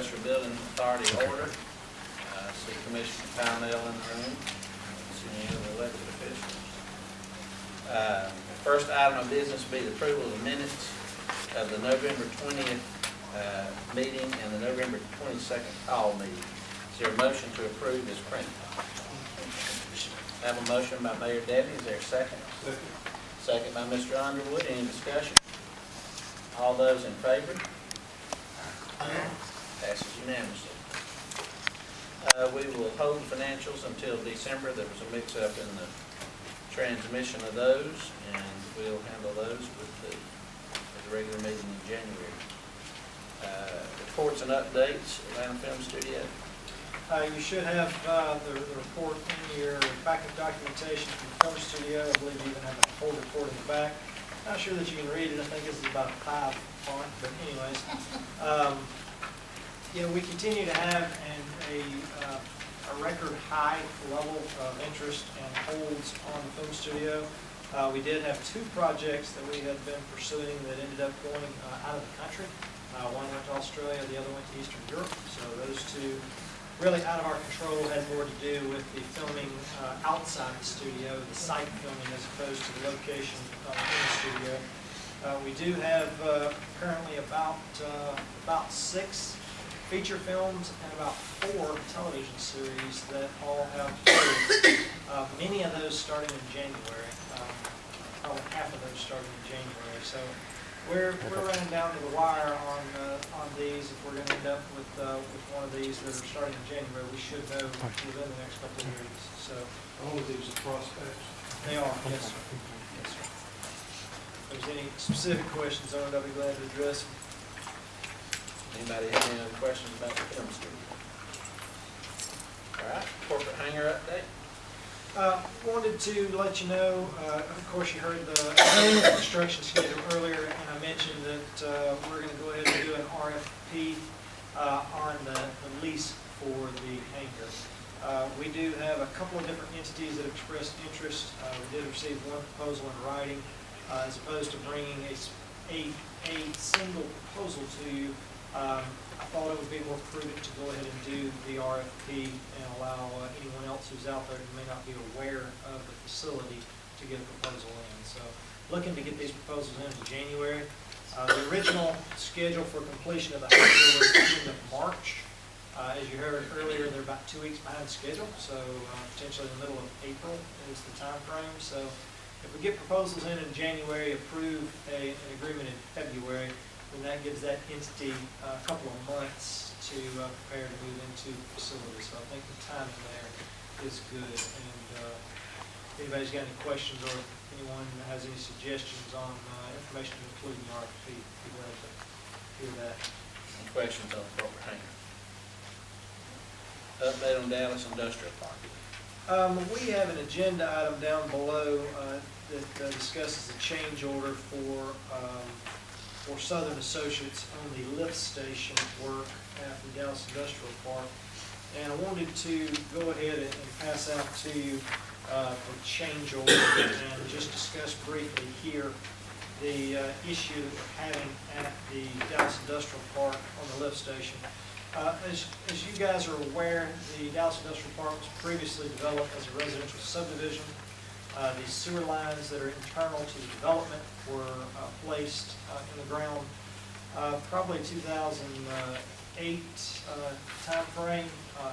Industrial Building Authority order. See Commissioner Pownell in the room. See any other elected officials. First item of business will be the approval of the minutes of the November 20th meeting and the November 22nd call meeting. Is there a motion to approve as printed? I have a motion by Mayor Debbie. Is there a second? Second by Mr. Underwood. Any discussion? All those in favor? Passes unanimously. We will hold financials until December. There was a mix-up in the transmission of those, and we'll handle those with the regular meeting in January. Reports and updates, Atlanta Film Studio. You should have the report in your backup documentation from the film studio. I believe you even have a full report in the back. Not sure that you can read it. I think this is about a 5 font, but anyways. We continue to have a record high level of interest and holds on the film studio. We did have 2 projects that we had been pursuing that ended up going out of the country. One went to Australia, the other went to Eastern Europe. So those 2 really out of our control, had more to do with the filming outside the studio, the site filming as opposed to the location in the studio. We do have currently about 6 feature films and about 4 television series that all have many of those starting in January. Probably half of those starting in January. So we're running down to the wire on these. If we're going to end up with one of these that are starting in January, we should know within the next couple of weeks. So all of these are prospects. they are, yes, sir. Yes, sir. If there's any specific questions on it, I'll be glad to address them. Anybody have any other questions about the film studio? All right, corporate hangar update. Wanted to let you know, of course you heard the construction schedule earlier, and I mentioned that we're going to go ahead and do an RFP on the lease for the hangar. We do have a couple of different entities that expressed interest. We did receive one proposal in writing, as opposed to bringing a single proposal to you. I thought it would be more prudent to go ahead and do the RFP and allow anyone else who's out there who may not be aware of the facility to get a proposal in. So looking to get these proposals in January. The original schedule for completion of the hangar was the end of March. As you heard earlier, they're about 2 weeks behind schedule, so potentially in the middle of April is the time frame. So if we get proposals in January, approve an agreement in February, then that gives that entity a couple of months to prepare to move into the facility. So I think the timing there is good. And if anybody's got any questions or anyone has any suggestions on information to include in the RFP, be glad to hear that. Any questions on the corporate hangar? Update on Dallas Industrial Park. We have an agenda item down below that discusses the change order for Southern Associates on the lift station work at the Dallas Industrial Park. And I wanted to go ahead and pass out to you the change order and just discuss briefly here the issue that we're having at the Dallas Industrial Park on the lift station. As you guys are aware, the Dallas Industrial Park was previously developed as a residential subdivision. The sewer lines that are internal to the development were placed in the ground probably 2008 time frame,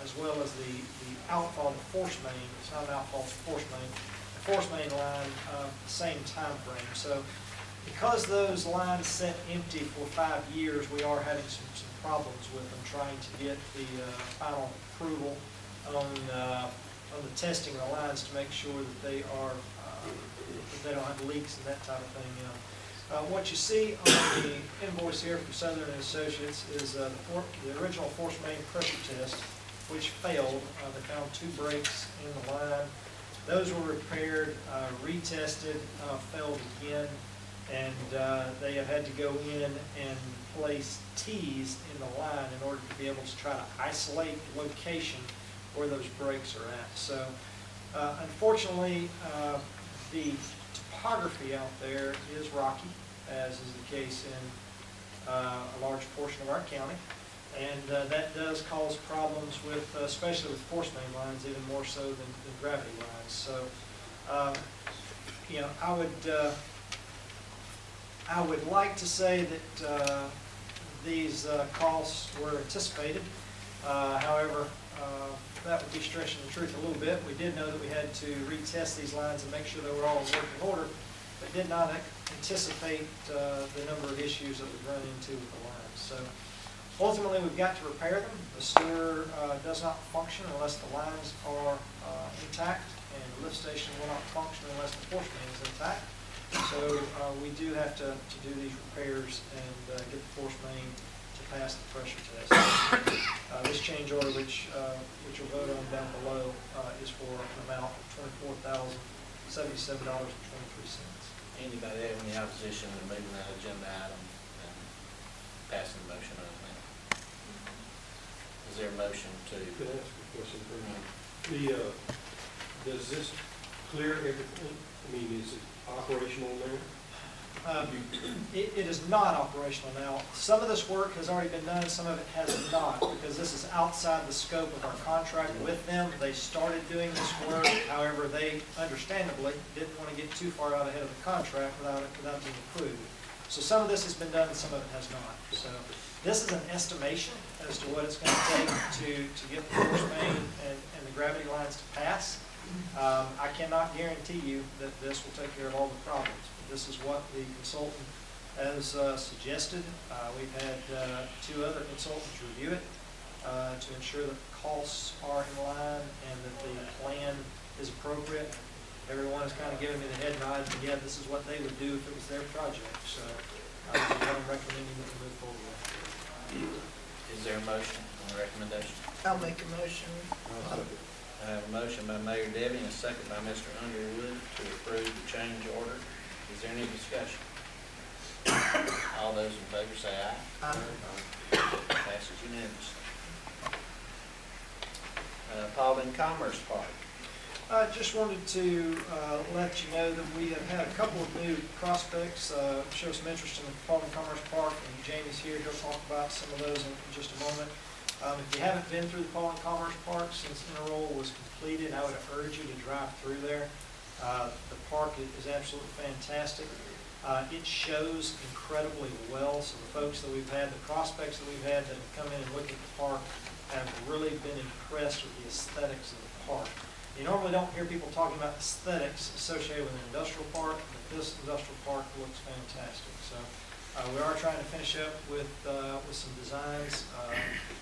as well as the outfall of the force main. It's not an outfall, it's a force main. The force main line, same time frame. So because those lines sat empty for 5 years, we are having some problems with them trying to get the final approval on the testing of the lines to make sure that they are that they don't have leaks and that type of thing. What you see on the invoice here from Southern Associates is the original force main pressure test, which failed. They found 2 breaks in the line. Those were repaired, retested, failed again, and they have had to go in and place T's in the line in order to be able to try to isolate the location where those breaks are at. So unfortunately, the topography out there is rocky, as is the case in a large portion of our county. And that does cause problems with, especially with force main lines, even more so than gravity lines. So, you know, I would like to say that these costs were anticipated. However, that would be stretching the truth a little bit. We did know that we had to retest these lines and make sure they were all in working order, but did not anticipate the number of issues that we'd run into with the lines. So ultimately, we've got to repair them. The sewer does not function unless the lines are intact, and the lift station will not function unless the force main is intact. So we do have to do these repairs and get the force main to pass the pressure test. This change order, which you'll vote on down below, is for an amount of $24,077.23. Anybody have any opposition to moving that agenda item and passing the motion on that? Is there a motion to? Could I ask a question for you? Does this clear everything? I mean, is it operational now? It is not operational now. Some of this work has already been done, some of it has not, because this is outside the scope of our contract with them. They started doing this work, however, they understandably didn't want to get too far out ahead of the contract without being approved. So some of this has been done and some of it has not. So this is an estimation as to what it's going to take to get the force main and the gravity lines to pass. I cannot guarantee you that this will take care of all the problems. This is what the consultant has suggested. We've had 2 other consultants review it to ensure that the costs are in line and that the plan is appropriate. Everyone has kind of given me the head nod, and yeah, this is what they would do if it was their project. So this is what I'm recommending that we move forward with. Is there a motion on the recommendation? I'll make a motion. I have a motion by Mayor Debbie and a second by Mr. Underwood to approve the change order. Is there any discussion? All those in favor say aye. Aye. Passes unanimously. Paulding Commerce Park. I just wanted to let you know that we have had a couple of new prospects show some interest in the Paulding Commerce Park, and Jamie's here. He'll talk about some of those in just a moment. If you haven't been through the Paulding Commerce Park since Interroll was completed, I would urge you to drive through there. The park is absolutely fantastic. It shows incredibly well. So the folks that we've had, the prospects that we've had that have come in and looked at the park have really been impressed with the aesthetics of the park. You normally don't hear people talking about aesthetics associated with an industrial park, but this industrial park looks fantastic. So we are trying to finish up with some designs.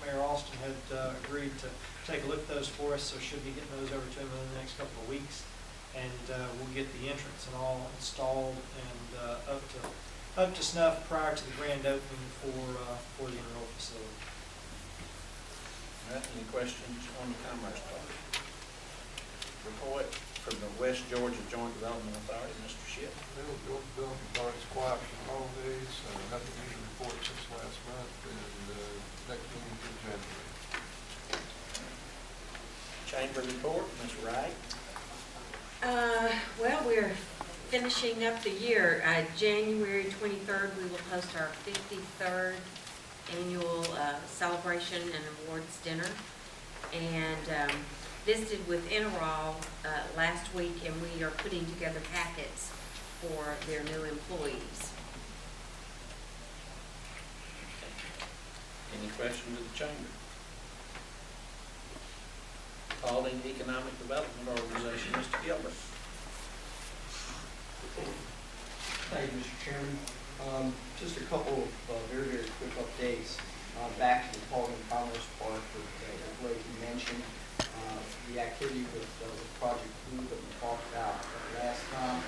Mayor Austin had agreed to take a look at those for us, so should be getting those over to him in the next couple of weeks. And we'll get the entrance and all installed and up to snuff prior to the grand opening for the Interroll facility. All right, any questions on the Commerce Park? Report from the West Georgia Joint Development Authority, Mr. Shipp. Well, Georgia Development Authority's quiet for the holidays, nothing new to report since last month, and next meeting's in January. Chamber report, Ms. Wright. Well, we're finishing up the year. January 23rd, we will host our 53rd annual celebration and awards dinner. And visited with Interroll last week, and we are putting together packets for their new employees. Any questions of the Chamber? Paulding Economic Development Organization, Mr. Gilbert. Thank you, Mr. Chairman. Just a couple of very, very quick updates. Back to the Paulding Commerce Park that Blake mentioned. The activity with Project Blue that we talked about last time.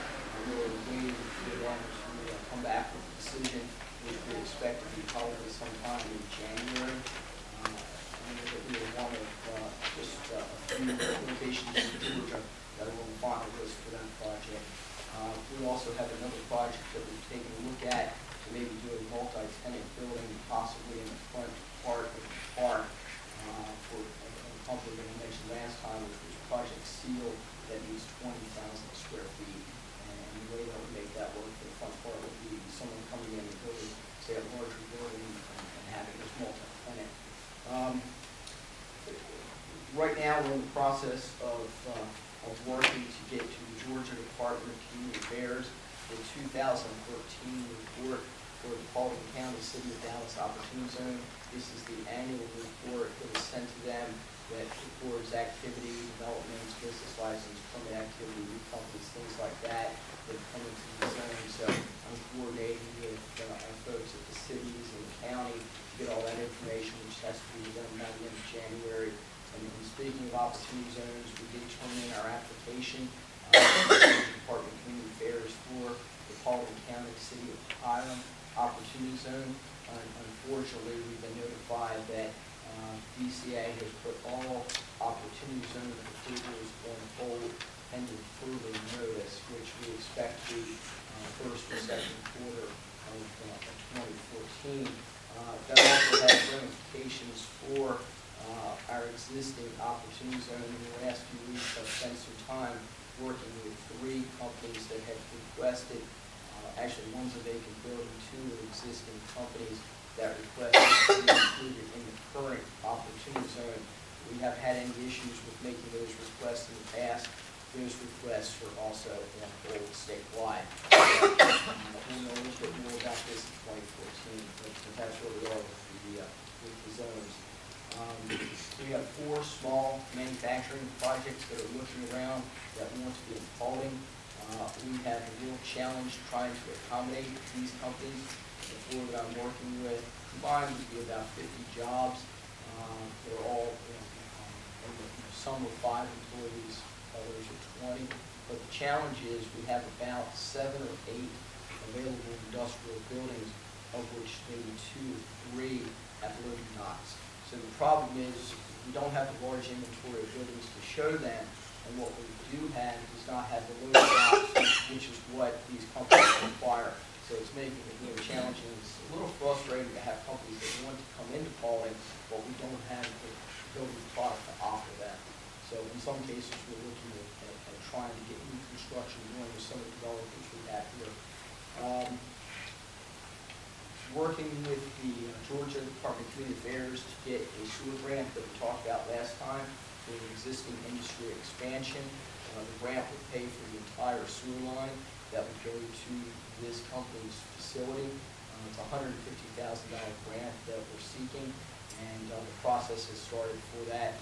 We were waiting for them to come back with a decision, which we expect to be probably sometime in January. We were one of just a few locations in Georgia that are on the final list for that project. We also have another project that we've taken a look at to maybe do a multi-tenant building, possibly in the front part of the park for a company that we mentioned last time, which was Project Seal, that needs 20,000 square feet. And the way that would make that work for the front part would be someone coming in and building, say, a larger building and having this multi-tenant Right now, we're in the process of working to get to the Georgia Department of Community Affairs the 2013 report for the Paulding County City of Dallas Opportunity Zone. This is the annual report that is sent to them that records activity, developments, business license, permit activity, new companies, things like that that come into the zone. So I'm coordinating with our folks at the cities and the county to get all that information, which has to be done by the end of January. And speaking of opportunity zones, we did turn in our application to the Department of Community Affairs for the Paulding County City of Hiram Opportunity Zone. Unfortunately, we've been notified that DCA has put all opportunity zone approvals on hold pending further notice, which we expect to be first or second quarter of 2014. That also has ramifications for our existing opportunity zone. In the last few weeks, I've spent some time working with 3 companies that have requested, actually one's a vacant building, 2 are existing companies that requested to be included in the current opportunity zone. We have had any issues with making those requests in the past. Those requests are also on hold statewide. We'll know a little bit more about this in 2014, but that's where we are with the zones. We have 4 small manufacturing projects that are looking around that want to be in Paulding. We have a real challenge trying to accommodate these companies. The 4 that I'm working with combined would be about 50 jobs. They're all, some are 5 employees, others are 20. But the challenge is we have about 7 or 8 available industrial buildings, of which maybe 2 or 3 have loading docks. So the problem is we don't have the large inventory of buildings to show them, and what we do have does not have the loading docks, which is what these companies require. So it's making it really challenging. It's a little frustrating to have companies that want to come into Paulding, but we don't have the building product to offer them. So in some cases, we're looking at trying to get new construction going with some of the developers we have here. Working with the Georgia Department of Community Affairs to get a sewer grant that we talked about last time for the existing industry expansion. The grant would pay for the entire sewer line that would go to this company's facility. It's a $150,000 grant that we're seeking, and the process has started for that,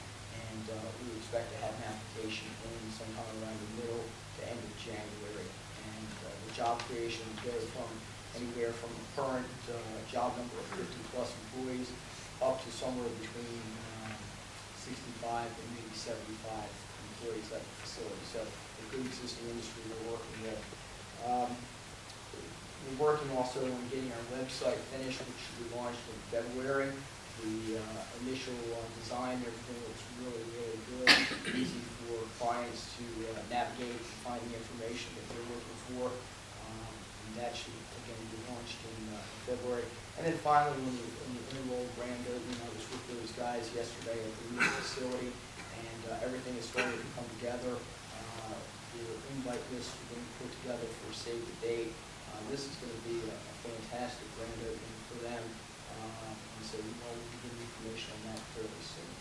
and we expect to have an application in sometime around the middle to end of January. And the job creation would go from anywhere from the current job number of 50+ employees up to somewhere between 65 and maybe 75 employees at the facility. So a good existing industry we're working with. We're working also on getting our website finished, which should be launched in February. The initial design, everything looks really, really good. Easy for clients to navigate and find the information that they're looking for. And that should, again, be launched in February. And then finally, when the enrolled grand opening, I was with those guys yesterday at the new facility, and everything is starting to come together. The invite list is being put together for save the date. This is going to be a fantastic grand opening for them, and so we'll be getting information on that fairly soon.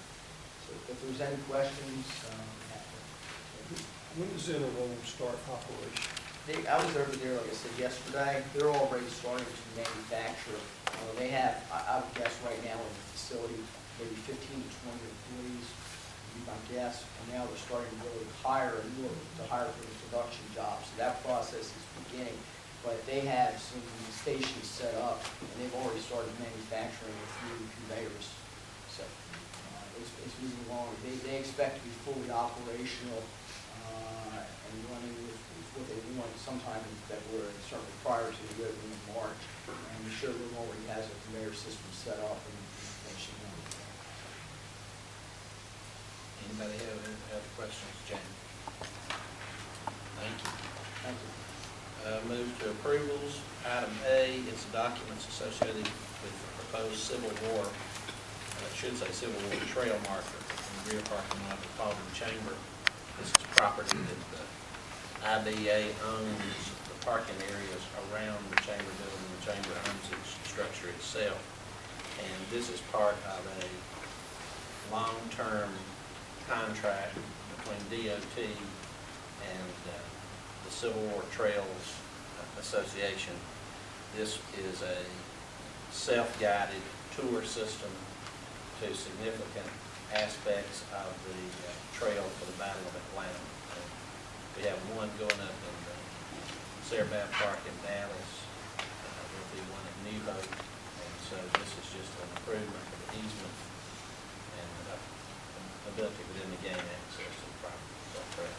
So if there's any questions, When does Interroll start operation? I was over there, like I said, yesterday. They're already starting to manufacture. They have, I would guess right now in the facility, maybe 15 to 20 employees, would be my guess. And now they're starting to really hire and look to hire for the production jobs. So that process is beginning. But they have some stations set up, and they've already started manufacturing a few conveyors. So it's moving along. They expect to be fully operational and running with what they want sometime in February, certainly prior to the opening in March. And the showroom already has a conveyor system set up and finishing up. Anybody have any other questions, Jane? Thank you. Thank you. Move to approvals. Item A is the documents associated with the proposed Civil War, Civil War trail marker in the rear parking lot of the Paulding Chamber. This is property that the IBA owns the parking areas around the Chamber building. The Chamber owns the structure itself. And this is part of a long-term contract between DOT and the Civil War Trails Association. This is a self-guided tour system to significant aspects of the trail for the Battle of Atlanta. We have one going up in Sarabab Park in Dallas. There'll be one in New Hope. And so this is just an improvement for the easement and ability within the game access to the property. Is that correct?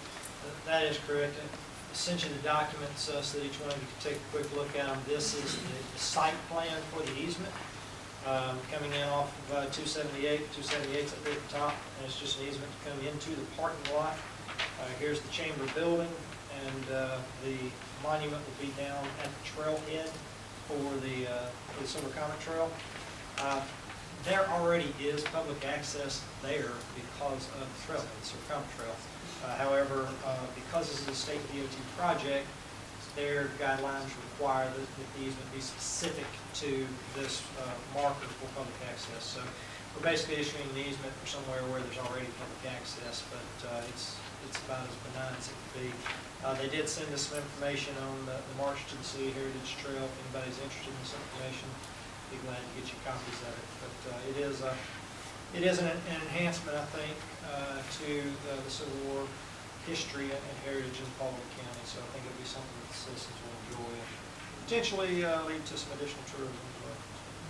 That is correct. And essentially, the documents, so that each one of you can take a quick look at them. This is the site plan for the easement, coming in off of 278. 278's up there at the top, and it's just an easement to come into the parking lot. Here's the chamber building, and the monument will be down at the trailhead for the Silver Comet Trail. There already is public access there because of the trailhead, the Silver Comet Trail. However, because this is a state DOT project, their guidelines require that the easement be specific to this marker for public access. So we're basically issuing an easement for somewhere where there's already public access, but it's about as benign as it could be. They did send us some information on the March to the City Heritage Trail. If anybody's interested in this information, be glad to get you copies of it. But it is an enhancement, I think, to the Civil War history and heritage in Paulding County. So I think it'll be something that the citizens will enjoy and potentially lead to some additional tourism as well.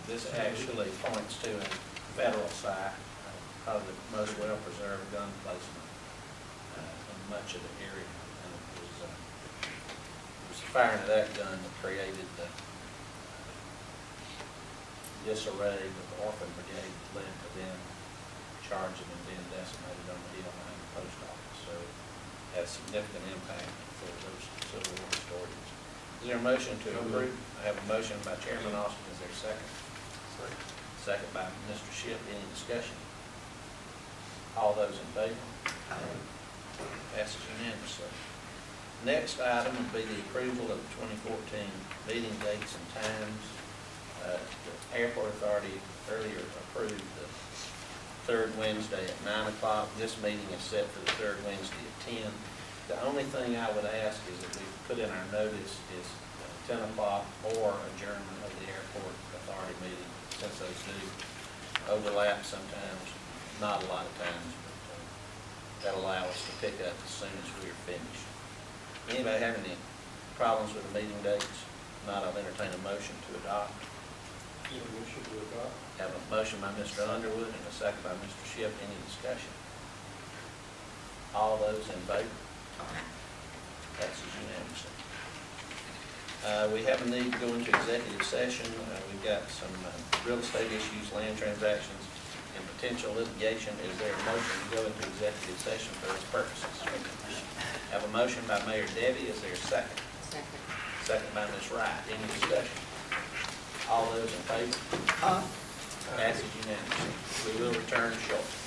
This actually points to a federal site, probably the most well-preserved gun placement in much of the area. And it was firing of that gun that created the disarray with the Orphan Brigade that led to them charging and being decimated on the hill behind the post office. So it has significant impact for those Civil War historians. Is there a motion to approve? I have a motion by Chairman Austin. Is there a second? Second by Mr. Shipp. Any discussion? All those in favor? Passes unanimously. Next item would be the approval of the 2014 meeting dates and times. The Airport Authority earlier approved the third Wednesday at 9 o'clock. This meeting is set for the third Wednesday at 10. The only thing I would ask is that we put in our notice is 10 o'clock or adjournment of the Airport Authority meeting, since those do overlap sometimes, not a lot of times, but that'll allow us to pick up as soon as we're finished. Anybody have any problems with the meeting dates? Not, I'll entertain a motion to adopt. Motion to adopt. Have a motion by Mr. Underwood and a second by Mr. Shipp. Any discussion? All those in favor? Passes unanimously. We have a need to go into executive session. We've got some real estate issues, land transactions, and potential litigation. Is there a motion to go into executive session for those purposes? Have a motion by Mayor Debbie. Is there a second? Second. Second by Ms. Wright. Any discussion? All those in favor? Passes unanimously. We will return shortly.